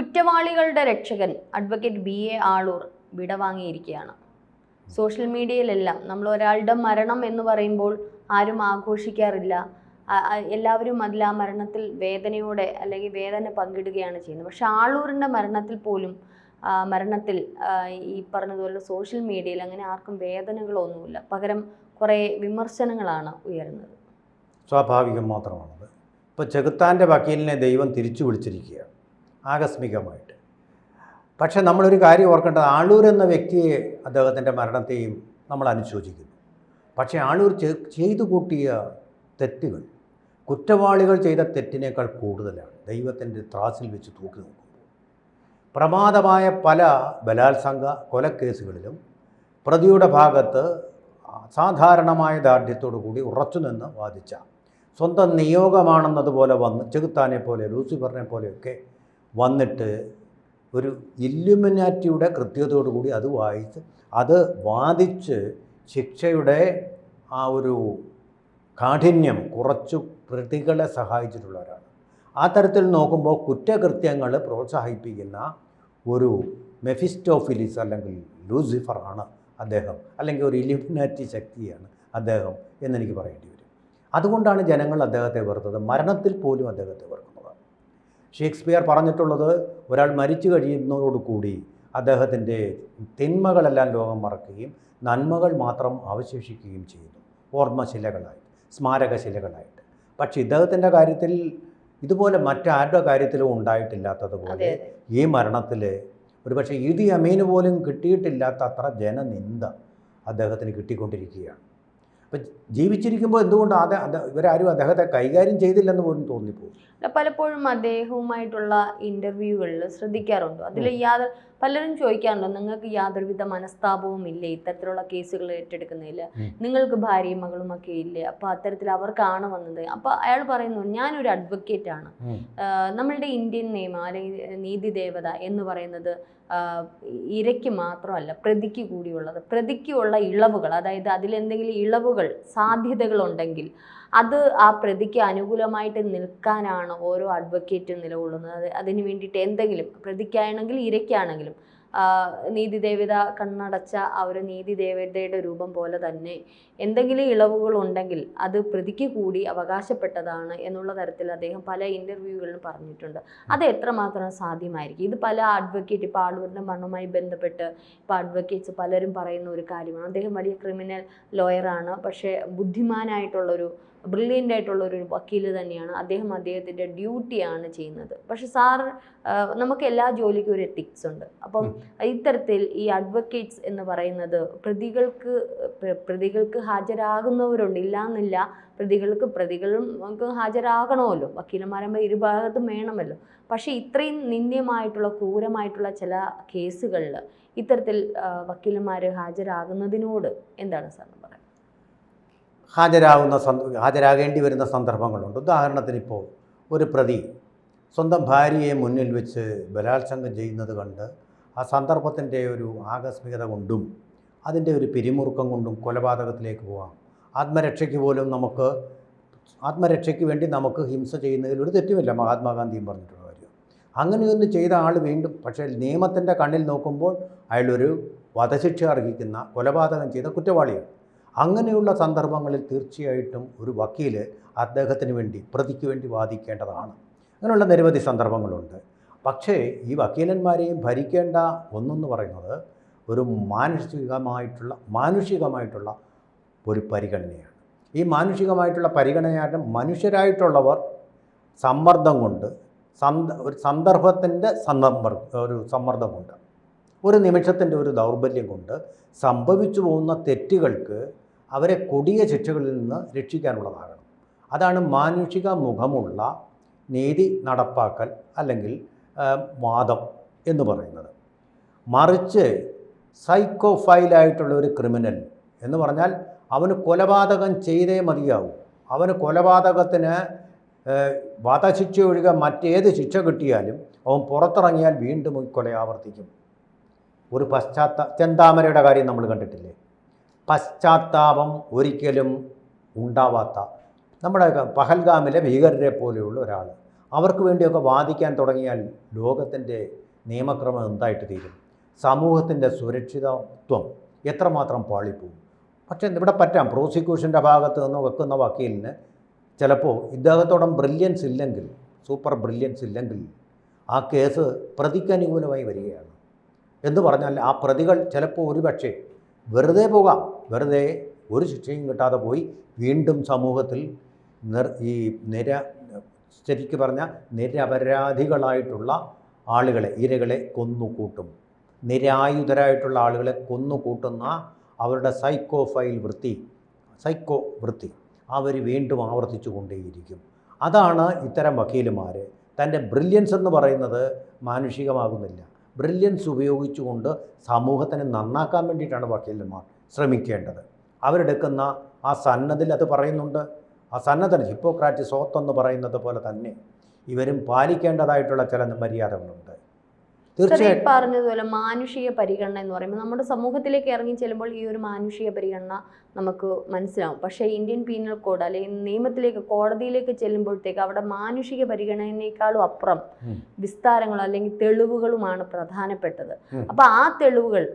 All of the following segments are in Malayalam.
കുറ്റവാളികളുടെ രക്ഷകൻ അഡ്വക്കേറ്റ് BA ആളൂർ വിടവാങ്ങിയിരിക്കുകയാണ്. സോഷ്യൽ മീഡിയയിലെല്ലാം നമ്മൾ ഒരാളുടെ മരണം എന്ന് പറയുമ്പോൾ ആരും ആഘോഷിക്കാറില്ല. എല്ലാവരും അതിൽ ആ മരണത്തിൽ വേദനയോടെ അല്ലെങ്കിൽ വേദന പങ്കിടുകയാണ് ചെയ്യുന്നത്. പക്ഷെ ആളൂരിൻ്റെ മരണത്തിൽ പോലും ഈ പറഞ്ഞതുപോലെ സോഷ്യൽ മീഡിയയിൽ അങ്ങനെ ആർക്കും വേദനകളൊന്നുമില്ല. പകരം കുറേ വിമർശനങ്ങളാണ് ഉയരുന്നത്. സ്വാഭാവികം മാത്രമാണത്. ഇപ്പോൾ ചെകുത്താൻ്റെ വക്കീലിനെ ദൈവം തിരിച്ചു വിളിച്ചിരിക്കുകയാണ് ആകസ്മികമായിട്ട്. പക്ഷേ നമ്മളൊരു കാര്യം ഓർക്കേണ്ടത്, ആളൂർ എന്ന വ്യക്തിയെ അദ്ദേഹത്തിൻ്റെ മരണത്തെയും നമ്മൾ അനുശോചിക്കുന്നു. പക്ഷേ ആളൂർ ചെയ്തു കൂട്ടിയ തെറ്റുകൾ, കുറ്റവാളികൾ ചെയ്ത തെറ്റിനേക്കാൾ കൂടുതലാണ് ദൈവത്തിൻ്റെ ത്രാസിൽ വെച്ച് തൂക്കി നോക്കുമ്പോൾ. പ്രമാദമായ പല ബലാത്സംഗ കൊലക്കേസുകളിലും പ്രതിയുടെ ഭാഗത്ത് സാധാരണമായ ദാർഢ്യത്തോടു കൂടി ഉറച്ചുനിന്ന് വാദിച്ച, സ്വന്തം നിയോഗമാണെന്നതുപോലെ വന്ന് ചെകുത്താനെ പോലെ ലൂസിഫറിനെ പോലെയൊക്കെ വന്നിട്ട് ഒരു ഇല്ലുമിനാറ്റിയുടെ കൃത്യതയോടുകൂടി അത് വായിച്ച് അത് വാദിച്ച് ശിക്ഷയുടെ ആ ഒരു കാഠിന്യം കുറച്ചു പ്രതികളെ സഹായിച്ചിട്ടുള്ളവരാണ്. ആ തരത്തിൽ നോക്കുമ്പോൾ കുറ്റകൃത്യങ്ങൾ പ്രോത്സാഹിപ്പിക്കുന്ന ഒരു മെഫിസ്റ്റോഫിലിസ് അല്ലെങ്കിൽ ലൂസിഫറാണ് അദ്ദേഹം, അല്ലെങ്കിൽ ഒരു ഇല്ലുമിനാറ്റി ശക്തിയാണ് അദ്ദേഹം എന്നെനിക്ക് പറയേണ്ടി വരും. അതുകൊണ്ടാണ് ജനങ്ങൾ അദ്ദേഹത്തെ വെറുത്തത്. മരണത്തിൽ പോലും അദ്ദേഹത്തെ വെറുക്കുന്നത്. ഷേക്സ്പിയർ പറഞ്ഞിട്ടുള്ളത്, ഒരാൾ മരിച്ചു കഴിയുന്നതോടുകൂടി അദ്ദേഹത്തിൻ്റെ തിന്മകളെല്ലാം ലോകം മറക്കുകയും നന്മകൾ മാത്രം അവശേഷിക്കുകയും ചെയ്യുന്നു, ഓർമ്മശിലകളായിട്ട്, സ്മാരകശിലകളായിട്ട്. പക്ഷേ ഇദ്ദേഹത്തിൻ്റെ കാര്യത്തിൽ ഇതുപോലെ മറ്റാരുടെ കാര്യത്തിലും ഉണ്ടായിട്ടില്ലാത്തതുപോലെ ഈ മരണത്തിൽ ഒരുപക്ഷെ ഈദി അമീന് പോലും കിട്ടിയിട്ടില്ലാത്ത അത്ര ജനനിന്ദ അദ്ദേഹത്തിന് കിട്ടിക്കൊണ്ടിരിക്കുകയാണ്. അപ്പം ജീവിച്ചിരിക്കുമ്പോൾ എന്തുകൊണ്ട് ഇവരാരും അദ്ദേഹത്തെ കൈകാര്യം ചെയ്തില്ലെന്ന് പോലും തോന്നിപ്പോകും. പലപ്പോഴും അദ്ദേഹവുമായിട്ടുള്ള ഇൻ്റർവ്യൂകളിൽ ശ്രദ്ധിക്കാറുണ്ട്. അതിൽ പലരും ചോദിക്കാറുണ്ട്, നിങ്ങൾക്ക് യാതൊരുവിധ മനസ്താപവും ഇല്ലേ ഇത്തരത്തിലുള്ള കേസുകൾ ഏറ്റെടുക്കുന്നതിൽ? നിങ്ങൾക്ക് ഭാര്യയും മകളും ഒക്കെ ഇല്ലേ? അപ്പോൾ അത്തരത്തിൽ അവർക്കാണ് വന്നത്. അപ്പോൾ അയാൾ പറയുന്നു, ഞാനൊരു അഡ്വക്കേറ്റാണ്. നമ്മളുടെ ഇന്ത്യൻ നിയമം അല്ലെങ്കിൽ നീതി ദേവത എന്ന് പറയുന്നത് ഇരയ്ക്ക് മാത്രമല്ല പ്രതിക്ക് കൂടിയുള്ളത്. പ്രതിക്കുള്ള ഇളവുകൾ, അതായത് അതിലെന്തെങ്കിലും ഇളവുകൾ സാധ്യതകളുണ്ടെങ്കിൽ അത് ആ പ്രതിക്ക് അനുകൂലമായിട്ട് നിൽക്കാനാണ് ഓരോ അഡ്വക്കേറ്റും നിലകൊള്ളുന്നത്. അതിന് വേണ്ടിയിട്ട് എന്തെങ്കിലും പ്രതിക്കാണെങ്കിൽ ഇരയ്ക്കാണെങ്കിലും നീതിദേവത കണ്ണടച്ച ആ ഒരു നീതിദേവതയുടെ രൂപം പോലെ തന്നെ എന്തെങ്കിലും ഇളവുകളുണ്ടെങ്കിൽ അത് പ്രതിക്ക് കൂടി അവകാശപ്പെട്ടതാണ് എന്നുള്ള തരത്തിൽ അദ്ദേഹം പല ഇൻ്റർവ്യൂകളിലും പറഞ്ഞിട്ടുണ്ട്. അത് എത്രമാത്രം സാധ്യമായിരിക്കും? ഇത് പല അഡ്വക്കേറ്റ്, ഇപ്പോൾ ആളൂരിൻ്റെ മരണവുമായി ബന്ധപ്പെട്ട് ഇപ്പോൾ അഡ്വക്കേറ്റ്സ് പലരും പറയുന്ന ഒരു കാര്യമാണ്. അദ്ദേഹം വലിയ ക്രിമിനൽ ലോയറാണ്, പക്ഷേ ബുദ്ധിമാനായിട്ടുള്ളൊരു ബ്രില്യൻ്റ് ആയിട്ടുള്ളൊരു വക്കീൽ തന്നെയാണ്. അദ്ദേഹത്തിൻ്റെ ഡ്യൂട്ടിയാണ് ചെയ്യുന്നത്. പക്ഷെ നമുക്ക് എല്ലാ ജോലിക്കും ഒരു എത്തിക്സ് ഉണ്ട്. അപ്പം ഇത്തരത്തിൽ ഈ അഡ്വക്കേറ്റ്സ് എന്ന് പറയുന്നത് പ്രതികൾക്ക് ഹാജരാകുന്നവരുണ്ട്, ഇല്ലാന്നില്ല. പ്രതികളും ഹാജരാകണമല്ലോ, വക്കീലന്മാരാകുമ്പോൾ ഇരുഭാഗത്തും വേണമല്ലോ. പക്ഷേ ഇത്രയും നിന്ദ്യമായിട്ടുള്ള ക്രൂരമായിട്ടുള്ള ചില കേസുകളിൽ ഇത്തരത്തിൽ വക്കീലന്മാർ ഹാജരാകുന്നതിനോട് എന്താണ് സാർ പറയുന്നത്? ഹാജരാകേണ്ടി വരുന്ന സന്ദർഭങ്ങളുണ്ട്. ഉദാഹരണത്തിന് ഇപ്പോൾ ഒരു പ്രതി സ്വന്തം ഭാര്യയെ മുന്നിൽ വെച്ച് ബലാത്സംഗം ചെയ്യുന്നത് കണ്ട് ആ സന്ദർഭത്തിൻ്റെ ഒരു ആകസ്മികത കൊണ്ടും അതിൻ്റെ ഒരു പിരിമുറുക്കം കൊണ്ടും കൊലപാതകത്തിലേക്ക് പോകാം. ആത്മരക്ഷയ്ക്ക് വേണ്ടി നമുക്ക് ഹിംസ ചെയ്യുന്നതിൽ ഒരു തെറ്റുമില്ല, മഹാത്മാഗാന്ധിയും പറഞ്ഞിട്ടുള്ള കാര്യം. അങ്ങനെയൊന്ന് ചെയ്ത ആൾ വീണ്ടും, പക്ഷേ നിയമത്തിൻ്റെ കണ്ണിൽ നോക്കുമ്പോൾ അയാളൊരു വധശിക്ഷ അർഹിക്കുന്ന കൊലപാതകം ചെയ്ത കുറ്റവാളിയാണ്. അങ്ങനെയുള്ള സന്ദർഭങ്ങളിൽ തീർച്ചയായിട്ടും ഒരു വക്കീൽ അദ്ദേഹത്തിന് വേണ്ടി, പ്രതിക്ക് വേണ്ടി വാദിക്കേണ്ടതാണ്. അങ്ങനെയുള്ള നിരവധി സന്ദർഭങ്ങളുണ്ട്. പക്ഷേ ഈ വക്കീലന്മാരെയും ഭരിക്കേണ്ട ഒന്നെന്ന് പറയുന്നത് ഒരു മാനുഷികമായിട്ടുള്ള ഒരു പരിഗണനയാണ്. ഈ മാനുഷികമായിട്ടുള്ള പരിഗണനയായിട്ട് മനുഷ്യരായിട്ടുള്ളവർ സമ്മർദ്ദം കൊണ്ട്, ഒരു സന്ദർഭത്തിൻ്റെ സമ്മർദ്ദം കൊണ്ട്, ഒരു നിമിഷത്തിൻ്റെ ഒരു ദൗർബല്യം കൊണ്ട് സംഭവിച്ചു പോകുന്ന തെറ്റുകൾക്ക് അവരെ കൊടിയ ശിക്ഷകളിൽ നിന്ന് രക്ഷിക്കാനുള്ളതാകണം. അതാണ് മാനുഷിക മുഖമുള്ള നീതി നടപ്പാക്കൽ അല്ലെങ്കിൽ വാദം എന്ന് പറയുന്നത്. മറിച്ച് സൈക്കോഫൈലായിട്ടുള്ള ഒരു ക്രിമിനൽ എന്ന് പറഞ്ഞാൽ അവന് കൊലപാതകം ചെയ്തേ മതിയാവും. അവന് കൊലപാതകത്തിന് വധശിക്ഷ ഒഴികെ മറ്റേത് ശിക്ഷ കിട്ടിയാലും അവൻ പുറത്തിറങ്ങിയാൽ വീണ്ടും ഈ കൊല ആവർത്തിക്കും. ഒരു ചെന്താമരയുടെ കാര്യം നമ്മൾ കണ്ടിട്ടില്ലേ? പശ്ചാത്താപം ഒരിക്കലും ഉണ്ടാവാത്ത, നമ്മുടെ പഹൽഗാമിലെ ഭീകരരെ പോലെയുള്ള ഒരാൾ, അവർക്ക് വേണ്ടിയൊക്കെ വാദിക്കാൻ തുടങ്ങിയാൽ ലോകത്തിൻ്റെ നിയമക്രമം എന്തായിട്ട് തീരും? സമൂഹത്തിൻ്റെ സുരക്ഷിതത്വം എത്രമാത്രം പാളിപ്പോവും? പക്ഷേ ഇവിടെ പറ്റാം, പ്രോസിക്യൂഷൻ്റെ ഭാഗത്ത് നിന്ന് വെക്കുന്ന വക്കീലിന് ചിലപ്പോൾ ഇദ്ദേഹത്തോളം ബ്രില്യൻസ് ഇല്ലെങ്കിൽ, സൂപ്പർ ബ്രില്യൻസ് ഇല്ലെങ്കിൽ ആ കേസ് പ്രതിക്ക് അനുകൂലമായി വരികയാണ്. എന്ന് പറഞ്ഞാൽ ആ പ്രതികൾ ചിലപ്പോൾ ഒരുപക്ഷെ വെറുതെ പോകാം, വെറുതെ ഒരു ശിക്ഷയും കിട്ടാതെ പോയി വീണ്ടും സമൂഹത്തിൽ ശരിക്ക് പറഞ്ഞാൽ നിരപരാധികളായിട്ടുള്ള ആളുകളെ, ഇരകളെ കൊന്നുകൂട്ടും. നിരായുധരായിട്ടുള്ള ആളുകളെ കൊന്നുകൂട്ടുന്ന അവരുടെ സൈക്കോ വൃത്തി അവർ വീണ്ടും ആവർത്തിച്ചു കൊണ്ടേയിരിക്കും. അതാണ് ഇത്തരം വക്കീലുമാർ. തൻ്റെ ബ്രില്യൻസ് എന്ന് പറയുന്നത് മാനുഷികമാകുന്നില്ല. ബ്രില്യൻസ് ഉപയോഗിച്ചുകൊണ്ട് സമൂഹത്തിനെ നന്നാക്കാൻ വേണ്ടിയിട്ടാണ് വക്കീലന്മാർ ശ്രമിക്കേണ്ടത്. അവരെടുക്കുന്ന ആ സന്നദ്ധയിൽ അത് പറയുന്നുണ്ട്. ആ സന്നദ്ധ ഹിപ്പോക്രാറ്റിസ് ഓത്ത് എന്ന് പറയുന്നത് പോലെ തന്നെ ഇവരും പാലിക്കേണ്ടതായിട്ടുള്ള ചില മര്യാദകളുണ്ട്. തീർച്ചയായിട്ടും പറഞ്ഞതുപോലെ മാനുഷിക പരിഗണന എന്ന് പറയുമ്പോൾ നമ്മുടെ സമൂഹത്തിലേക്ക് ഇറങ്ങി ചെല്ലുമ്പോൾ ഈ ഒരു മാനുഷിക പരിഗണന നമുക്ക് മനസ്സിലാവും. പക്ഷേ ഇന്ത്യൻ പീനൽ കോഡ് അല്ലെങ്കിൽ നിയമത്തിലേക്ക്, കോടതിയിലേക്ക് ചെല്ലുമ്പോഴത്തേക്ക് അവിടെ മാനുഷിക പരിഗണനയേക്കാളും അപ്പുറം വിസ്താരങ്ങളോ അല്ലെങ്കിൽ തെളിവുകളുമാണ് പ്രധാനപ്പെട്ടത്. അപ്പോൾ ആ തെളിവുകൾ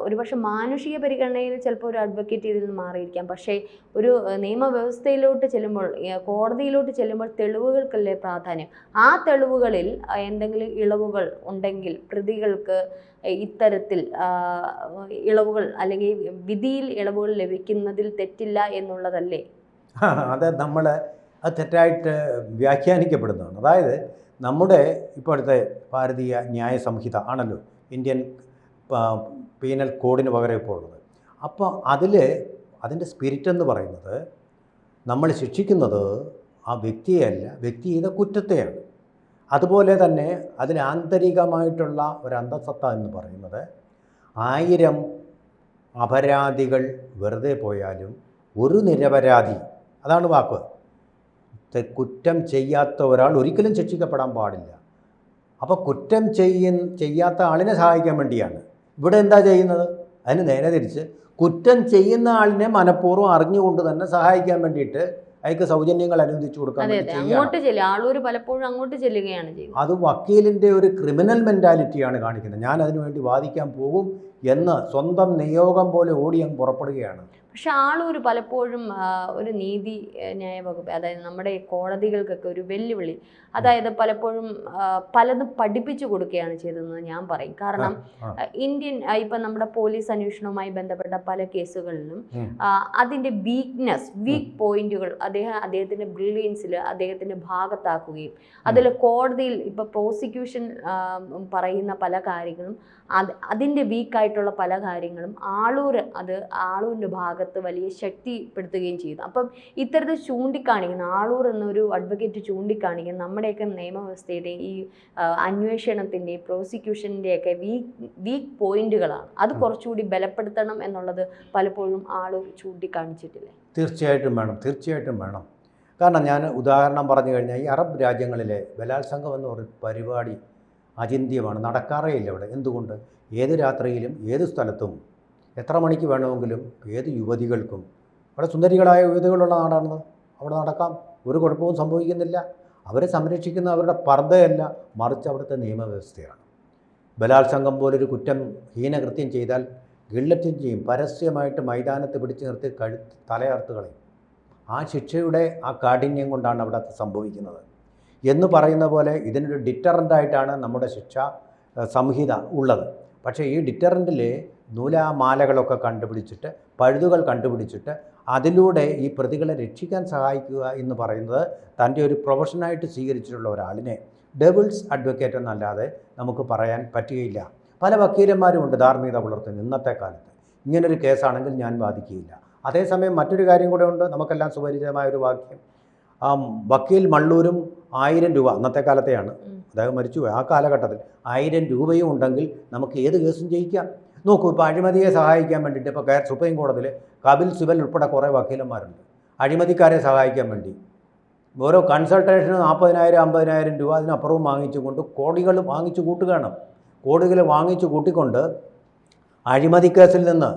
ഒരുപക്ഷെ മാനുഷിക പരിഗണനയിൽ ചിലപ്പോൾ ഒരു അഡ്വക്കേറ്റ് ഇതിൽ നിന്ന് മാറിയിരിക്കാം. പക്ഷേ ഒരു നിയമവ്യവസ്ഥയിലോട്ട് ചെല്ലുമ്പോൾ, കോടതിയിലോട്ട് ചെല്ലുമ്പോൾ തെളിവുകൾക്കല്ലേ പ്രാധാന്യം. ആ തെളിവുകളിൽ എന്തെങ്കിലും ഇളവുകൾ ഉണ്ടെങ്കിൽ പ്രതികൾക്ക് ഇത്തരത്തിൽ ഇളവുകൾ അല്ലെങ്കിൽ വിധിയിൽ ഇളവുകൾ ലഭിക്കുന്നതിൽ തെറ്റില്ല എന്നുള്ളതല്ലേ? അത് നമ്മൾ അത് തെറ്റായിട്ട് വ്യാഖ്യാനിക്കപ്പെടുന്നതാണ്. അതായത് നമ്മുടെ ഇപ്പോഴത്തെ ഭാരതീയ ന്യായ സംഹിത ആണല്ലോ ഇന്ത്യൻ പീനൽ കോഡിന് പകരം ഇപ്പോൾ ഉള്ളത്. അപ്പോൾ അതിൻ്റെ സ്പിരിറ്റ് എന്ന് പറയുന്നത് നമ്മൾ ശിക്ഷിക്കുന്നത് ആ വ്യക്തിയെയല്ല, വ്യക്തി ചെയ്ത കുറ്റത്തെയാണ്. അതുപോലെ തന്നെ അതിൽ ആന്തരികമായിട്ടുള്ള ഒരു അന്തഃസത്ത എന്ന് പറയുന്നത് 1000 അപരാധികൾ വെറുതെ പോയാലും ഒരു നിരപരാധി, അതാണ് വാക്ക്, കുറ്റം ചെയ്യാത്ത ഒരാൾ ഒരിക്കലും ശിക്ഷിക്കപ്പെടാൻ പാടില്ല. അപ്പോൾ കുറ്റം ചെയ്യാത്ത ആളിനെ സഹായിക്കാൻ വേണ്ടിയാണ്. ഇവിടെ എന്താ ചെയ്യുന്നത്? അതിന് നേരെ തിരിച്ച് കുറ്റം ചെയ്യുന്ന ആളിനെ മനഃപൂർവ്വം അറിഞ്ഞുകൊണ്ട് തന്നെ സഹായിക്കാൻ വേണ്ടിയിട്ട് അയാൾക്ക് സൗജന്യങ്ങൾ അനുവദിച്ചു കൊടുക്കാൻ ആളൂര് പലപ്പോഴും അങ്ങോട്ട് ചെല്ലുകയാണ് ചെയ്യുന്നത്. അത് വക്കീലിൻ്റെ ഒരു ക്രിമിനൽ മെൻറ്റാലിറ്റിയാണ് കാണിക്കുന്നത്. ഞാൻ അതിനുവേണ്ടി വാദിക്കാൻ പോകും എന്ന് സ്വന്തം നിയോഗം പോലെ ഓടിയങ്ങ് പുറപ്പെടുകയാണ്. പക്ഷെ ആളൂര് പലപ്പോഴും ഒരു നീതി ന്യായ വകുപ്പ്, അതായത് നമ്മുടെ കോടതികൾക്കൊക്കെ ഒരു വെല്ലുവിളി, അതായത് പലപ്പോഴും പലതും പഠിപ്പിച്ചു കൊടുക്കുകയാണ് ചെയ്തതെന്ന് ഞാൻ പറയും. കാരണം ഇന്ത്യൻ ഇപ്പം നമ്മുടെ പോലീസ് അന്വേഷണവുമായി ബന്ധപ്പെട്ട പല കേസുകളിലും അതിൻ്റെ വീക്ക് പോയിന്റുകൾ അദ്ദേഹത്തിൻ്റെ ബ്രില്യൻസിൽ അദ്ദേഹത്തിൻ്റെ ഭാഗത്താക്കുകയും അതിൽ കോടതിയിൽ ഇപ്പം പ്രോസിക്യൂഷൻ പറയുന്ന പല കാര്യങ്ങളും അതിൻ്റെ വീക്കായിട്ടുള്ള പല കാര്യങ്ങളും ആളൂരിൻ്റെ ഭാഗത്ത് വലിയ ശക്തിപ്പെടുത്തുകയും ചെയ്തു. അപ്പം ഇത്തരത്തിൽ ചൂണ്ടിക്കാണിക്കുന്ന ആളൂർ എന്നൊരു അഡ്വക്കേറ്റ് ചൂണ്ടിക്കാണിക്കുന്ന നമ്മുടെയൊക്കെ നിയമവ്യവസ്ഥയുടെ ഈ അന്വേഷണത്തിൻ്റെയും പ്രോസിക്യൂഷൻ്റെയൊക്കെ വീക്ക് പോയിന്റുകളാണ്. അത് കുറച്ചുകൂടി ബലപ്പെടുത്തണം എന്നുള്ളത് പലപ്പോഴും ആളൂർ ചൂണ്ടിക്കാണിച്ചിട്ടില്ലേ? തീർച്ചയായിട്ടും വേണം. കാരണം ഞാൻ ഉദാഹരണം പറഞ്ഞു കഴിഞ്ഞാൽ ഈ അറബ് രാജ്യങ്ങളിലെ ബലാത്സംഗം എന്ന് പറയുന്ന പരിപാടി അചിന്ത്യമാണ്, നടക്കാറേ ഇല്ല ഇവിടെ. എന്തുകൊണ്ട്? ഏത് രാത്രിയിലും ഏത് സ്ഥലത്തും എത്ര മണിക്ക് വേണമെങ്കിലും ഏത് യുവതികൾക്കും, അവിടെ സുന്ദരികളായ യുവതികളുള്ള നാടാണത്, അവിടെ നടക്കാം, ഒരു കുഴപ്പവും സംഭവിക്കുന്നില്ല. അവരെ സംരക്ഷിക്കുന്ന അവരുടെ പർദ്ദയല്ല, മറിച്ച് അവിടുത്തെ നിയമവ്യവസ്ഥയാണ്. ബലാത്സംഗം പോലൊരു ഹീനകൃത്യം ചെയ്താൽ ഗില്ലറ്റിൻ ചെയ്യും, പരസ്യമായിട്ട് മൈതാനത്ത് പിടിച്ചു നിർത്തി തലയർത്ത് കളയും. ആ ശിക്ഷയുടെ ആ കാഠിന്യം കൊണ്ടാണ് അവിടെ സംഭവിക്കുന്നത്. എന്ന് പറയുന്ന പോലെ ഇതിനൊരു ഡിറ്ററൻ്റായിട്ടാണ് നമ്മുടെ ശിക്ഷാ സംഹിത ഉള്ളത്. പക്ഷേ ഈ ഡിറ്ററൻറ്റിൽ നൂലാമാലകളൊക്കെ കണ്ടുപിടിച്ചിട്ട്, പഴുതുകൾ കണ്ടുപിടിച്ചിട്ട് അതിലൂടെ ഈ പ്രതികളെ രക്ഷിക്കാൻ സഹായിക്കുക എന്ന് പറയുന്നത് തൻ്റെ ഒരു പ്രൊഫഷനായിട്ട് സ്വീകരിച്ചിട്ടുള്ള ഒരാളിനെ ഡെവിൾസ് അഡ്വക്കേറ്റ് എന്നല്ലാതെ നമുക്ക് പറയാൻ പറ്റുകയില്ല. പല വക്കീലന്മാരുമുണ്ട് ധാർമ്മികത പുലർത്തുന്ന ഇന്നത്തെ കാലത്ത്. ഇങ്ങനൊരു കേസാണെങ്കിൽ ഞാൻ വാദിക്കുകയില്ല. അതേസമയം മറ്റൊരു കാര്യം കൂടെ ഉണ്ട്, നമുക്കെല്ലാം സുപരിചിതമായൊരു വാക്യം. വക്കീൽ മള്ളൂരും 1000 രൂപ, അന്നത്തെ കാലത്തെയാണ്, അദ്ദേഹം മരിച്ചുപോയി, ആ കാലഘട്ടത്തിൽ 1000 രൂപയും ഉണ്ടെങ്കിൽ നമുക്ക് ഏത് കേസും ജയിക്കാം. നോക്കൂ, ഇപ്പോൾ അഴിമതിയെ സഹായിക്കാൻ വേണ്ടിയിട്ട് ഇപ്പോൾ സുപ്രീം കോടതിയിൽ കപിൽ സിബൽ ഉൾപ്പെടെ കുറേ വക്കീലന്മാരുണ്ട് അഴിമതിക്കാരെ സഹായിക്കാൻ വേണ്ടി. ഓരോ കൺസൾട്ടേഷന് 40,000 50,000 രൂപ അതിനപ്പുറവും വാങ്ങിച്ചുകൊണ്ട് കോടികൾ വാങ്ങിച്ചു കൂട്ടുകയാണ്. കോടികൾ വാങ്ങിച്ചു കൂട്ടിക്കൊണ്ട് അഴിമതി കേസിൽ നിന്ന്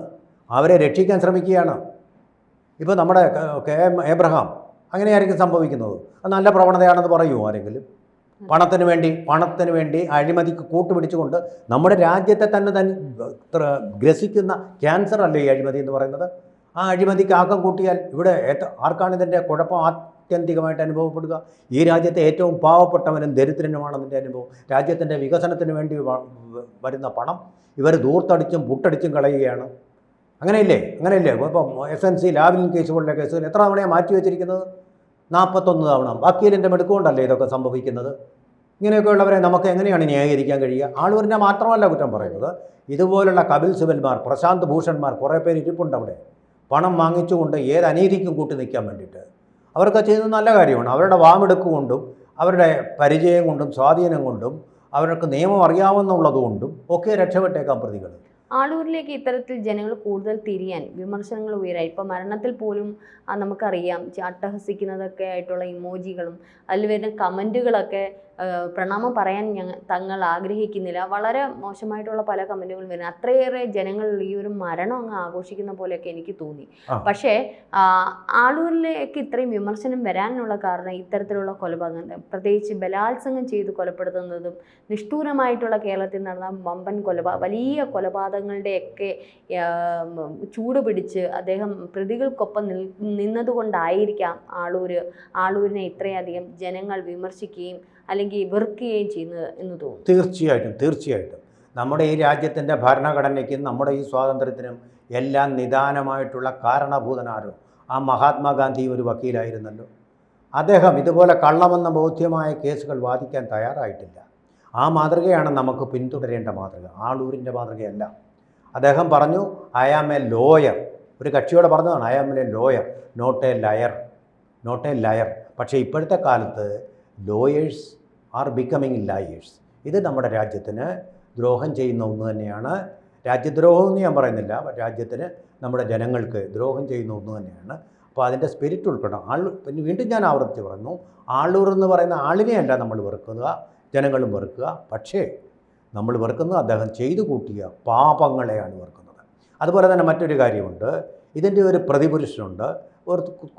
അവരെ രക്ഷിക്കാൻ ശ്രമിക്കുകയാണ്. ഇപ്പോൾ നമ്മുടെ കെ എം എബ്രഹാം അങ്ങനെയായിരിക്കും സംഭവിക്കുന്നത്. അത് നല്ല പ്രവണതയാണെന്ന് പറയുമോ ആരെങ്കിലും? പണത്തിന് വേണ്ടി അഴിമതിക്ക് കൂട്ടുപിടിച്ചുകൊണ്ട് നമ്മുടെ രാജ്യത്തെ തന്നെ ഗ്രസിക്കുന്ന ക്യാൻസർ അല്ലേ ഈ അഴിമതി എന്ന് പറയുന്നത്. ആ അഴിമതിക്ക് ആക്കം കൂട്ടിയാൽ ഇവിടെ ആർക്കാണ് ഇതിൻ്റെ കുഴപ്പം ആത്യന്തികമായിട്ട് അനുഭവപ്പെടുക? ഈ രാജ്യത്തെ ഏറ്റവും പാവപ്പെട്ടവനും ദരിദ്രനുമാണ് അതിൻ്റെ അനുഭവം. രാജ്യത്തിൻ്റെ വികസനത്തിന് വേണ്ടി വരുന്ന പണം ഇവർ ദൂർത്തടിച്ചും പുട്ടടിച്ചും കളയുകയാണ്. അങ്ങനെയില്ലേ? ഇപ്പം SNC ലാവ്ലിൻ കേസ് പോലുള്ള കേസുകൾ എത്ര തവണയാണ് മാറ്റി വെച്ചിരിക്കുന്നത്? 41 തവണ. വക്കീലിൻ്റെ മെടുക്കുകൊണ്ടല്ലേ ഇതൊക്കെ സംഭവിക്കുന്നത്? ഇങ്ങനെയൊക്കെയുള്ളവരെ നമുക്ക് എങ്ങനെയാണ് ന്യായീകരിക്കാൻ കഴിയുക? ആളൂരിനെ മാത്രമല്ല കുറ്റം പറയുന്നത്, ഇതുപോലുള്ള കപിൽ സിബൽമാർ, പ്രശാന്ത് ഭൂഷൺമാർ കുറേ പേര് ഇരിപ്പുണ്ട് അവിടെ, പണം വാങ്ങിച്ചുകൊണ്ട് ഏത് അനീതിക്കും കൂട്ടി നിൽക്കാൻ വേണ്ടിയിട്ട്. അവർക്ക് ചെയ്യുന്നത് നല്ല കാര്യമാണ്. അവരുടെ വാമെടുക്കുകൊണ്ടും അവരുടെ പരിചയം കൊണ്ടും സ്വാധീനം കൊണ്ടും അവർക്ക് നിയമം അറിയാവുന്നുള്ളതുകൊണ്ടും ഒക്കെ രക്ഷപ്പെട്ടേക്കാം പ്രതികൾ. ആളൂരിലേക്ക് ഇത്തരത്തിൽ ജനങ്ങൾ കൂടുതൽ തിരിയാൻ വിമർശനങ്ങൾ ഉയരായി. ഇപ്പോൾ മരണത്തിൽ പോലും നമുക്കറിയാം അട്ടഹസിക്കുന്നതൊക്കെ ആയിട്ടുള്ള ഇമോജികളും അതിൽ വരുന്ന കമൻറ്റുകളൊക്കെ പ്രണാമം പറയാൻ തങ്ങൾ ആഗ്രഹിക്കുന്നില്ല, വളരെ മോശമായിട്ടുള്ള പല കമൻറ്റുകളും വരുന്നത്. അത്രയേറെ ജനങ്ങൾ ഈ ഒരു മരണം അങ്ങ് ആഘോഷിക്കുന്ന പോലെയൊക്കെ എനിക്ക് തോന്നി. പക്ഷേ ആളൂരിലേക്ക് ഇത്രയും വിമർശനം വരാനുള്ള കാരണം ഇത്തരത്തിലുള്ള കൊലപാതകം, പ്രത്യേകിച്ച് ബലാത്സംഗം ചെയ്ത് കൊലപ്പെടുത്തുന്നതും നിഷ്ഠൂരമായിട്ടുള്ള കേരളത്തിൽ നടന്ന വമ്പൻ വലിയ കൊലപാതകങ്ങളുടെയൊക്കെ ചൂട് പിടിച്ച് അദ്ദേഹം പ്രതികൾക്കൊപ്പം നിന്നതുകൊണ്ടായിരിക്കാം ആളൂരിനെ ഇത്രയധികം ജനങ്ങൾ വിമർശിക്കുകയും അല്ലെങ്കിൽ വെറുക്കുകയും ചെയ്യുന്നത് എന്ന് തോന്നുന്നു. തീർച്ചയായിട്ടും നമ്മുടെ ഈ രാജ്യത്തിൻ്റെ ഭരണഘടനയ്ക്കും നമ്മുടെ ഈ സ്വാതന്ത്ര്യത്തിനും എല്ലാം നിദാനമായിട്ടുള്ള കാരണഭൂതനാരോ ആ മഹാത്മാഗാന്ധി ഒരു വക്കീലായിരുന്നല്ലോ. അദ്ദേഹം ഇതുപോലെ കള്ളമെന്ന ബോധ്യമായ കേസുകൾ വാദിക്കാൻ തയ്യാറായിട്ടില്ല. ആ മാതൃകയാണ് നമുക്ക് പിന്തുടരേണ്ട മാതൃക, ആളൂരിൻ്റെ മാതൃകയല്ല. അദ്ദേഹം പറഞ്ഞു, ഐ ആം എ ലോയർ. ഒരു കക്ഷിയോടെ പറഞ്ഞതാണ്, I am a lawyer, not a liar. പക്ഷേ ഇപ്പോഴത്തെ കാലത്ത് ലോയേഴ്സ് ആർ ബിക്കമിങ് ലയേഴ്സ്. ഇത് നമ്മുടെ രാജ്യത്തിന് ദ്രോഹം ചെയ്യുന്ന ഒന്ന് തന്നെയാണ്. രാജ്യദ്രോഹം എന്ന് ഞാൻ പറയുന്നില്ല, രാജ്യത്തിന് നമ്മുടെ ജനങ്ങൾക്ക് ദ്രോഹം ചെയ്യുന്ന ഒന്ന് തന്നെയാണ്. അപ്പോൾ അതിൻ്റെ സ്പിരിറ്റ് ഉൾപ്പെടണം. പിന്നെ വീണ്ടും ഞാൻ ആവർത്തിച്ച് പറഞ്ഞു, ആളൂർ എന്ന് പറയുന്ന ആളിനെയല്ല നമ്മൾ വെറുക്കുക, ജനങ്ങളും വെറുക്കുക. പക്ഷേ നമ്മൾ വെറുക്കുന്നത് അദ്ദേഹം ചെയ്തു കൂട്ടിയ പാപങ്ങളെയാണ് വെറുക്കുന്നത്. അതുപോലെ തന്നെ മറ്റൊരു കാര്യമുണ്ട്, ഇതിൻ്റെ ഒരു പ്രതിപുരുഷനുണ്ട്,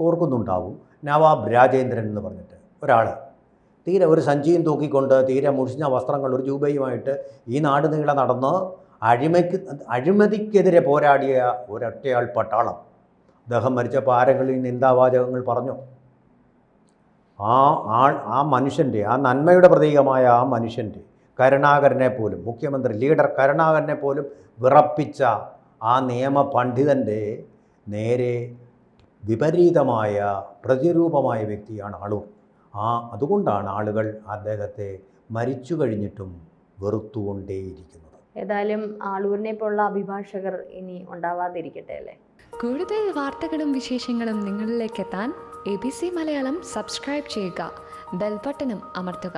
ഓർക്കുന്നുണ്ടാവും, നവാബ് രാജേന്ദ്രൻ എന്ന് പറഞ്ഞിട്ട് ഒരാൾ. തീരെ ഒരു സഞ്ചിയും തൂക്കിക്കൊണ്ട് തീരെ മുഷിഞ്ഞ വസ്ത്രങ്ങൾ ഒരു ജൂബയുമായിട്ട് ഈ നാട് നീളെ നടന്ന് അഴിമതിക്കെതിരെ പോരാടിയ ഒരൊറ്റയാൾ പട്ടാളം. അദ്ദേഹം മരിച്ചപ്പോൾ ആരെങ്കിലും നിന്ദാവാചകങ്ങൾ പറഞ്ഞു? ആ മനുഷ്യൻ്റെ, ആ നന്മയുടെ പ്രതീകമായ ആ മനുഷ്യൻ്റെ, കരുണാകരനെ പോലും, മുഖ്യമന്ത്രി ലീഡർ കരുണാകരനെ പോലും വിറപ്പിച്ച ആ നിയമ പണ്ഡിതൻ്റെ നേരെ വിപരീതമായ പ്രതിരൂപമായ വ്യക്തിയാണ് ആളൂർ. അതുകൊണ്ടാണ് ആളുകൾ അദ്ദേഹത്തെ മരിച്ചു കഴിഞ്ഞിട്ടും വെറുത്തുകൊണ്ടേയിരിക്കുന്നത്. ഏതായാലും ആളൂരിനെ പോലുള്ള അഭിഭാഷകർ ഇനി ഉണ്ടാവാതിരിക്കട്ടെ അല്ലേ. കൂടുതൽ വാർത്തകളും വിശേഷങ്ങളും നിങ്ങളിലേക്ക് എത്താൻ ABC മലയാളം സബ്സ്ക്രൈബ് ചെയ്യുക, ബെൽ ബട്ടണും അമർത്തുക.